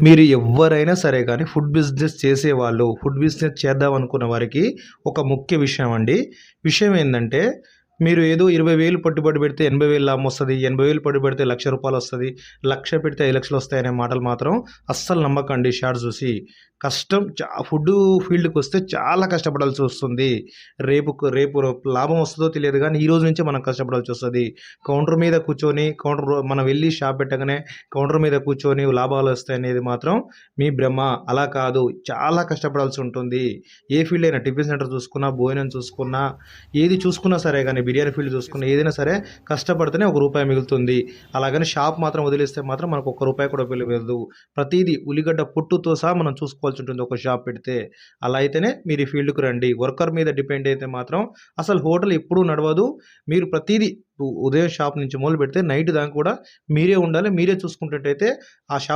మీరు ఎవ్వరైనా సరే కానీ ఫుడ్ బిజినెస్ చేసేవాళ్ళు, ఫుడ్ బిజినెస్ చేద్దాం అనుకున్న వారికి ఒక ముఖ్య విషయం అండి. విషయం ఏందంటే, మీరు ఏదో 20,000 పెట్టుబడి పెడితే 80,000 లాభం వస్తది. 80,000 పెట్టుబడి పెడితే రూ. 1,00,000 వస్తది. 1,00,000 పెడితే 5,00,000 వస్తాయనే మాటలు మాత్రం అస్సలు నమ్మకండి షార్ట్స్ చూసి. కష్టం ఫుడ్డు ఫీల్డ్‌కొస్తే చాలా కష్టపడాల్సి వస్తుంది. రేపు లాభం వస్తదో తెలియదు గానీ, ఈ రోజు నుంచే మనం కష్టపడాల్సి వస్తది. కౌంటర్ మీద కూర్చొని మనం వెళ్లి షాప్ పెట్టగానే కౌంటర్ మీద కూర్చొని లాభాలు వస్తాయనేది మాత్రం మీ భ్రమ. అలా కాదు. చాలా కష్టపడాల్సి ఉంటుంది. ఏ ఫీల్డ్ అయినా టిఫిన్ సెంటర్ చూసుకున్నా, భోజనం చూసుకున్నా, ఏది చూసుకున్నా సరే గానీ, బిర్యానీ ఫీల్డ్ చూసుకున్నా, ఏదైనా సరే కష్టపడితేనే ఒక రూపాయి మిగులుతుంది. అలాగని షాప్ మాత్రం వదిలేస్తే మాత్రం మనకు ఒక్క రూపాయి కూడా మిగలదు. ప్రతీదీ ఉల్లిగడ్డ పొట్టుతో సహా మనం చూసుకోవాల్సి ఉంటుంది ఒక షాప్ పెడితే. అలా అయితేనే మీరు ఈ ఫీల్డ్‌కి రండి. వర్కర్ మీద డిపెండ్ అయితే మాత్రం అసలు హోటల్ ఎప్పుడూ నడవదు. మీరు ప్రతీదీ ఉదయం షాప్ నుంచి మొదలుపెడితే నైట్ దాకా కూడా మీరే ఉండాలి. మీరే చూసుకునేటట్టయితే ఆ షాప్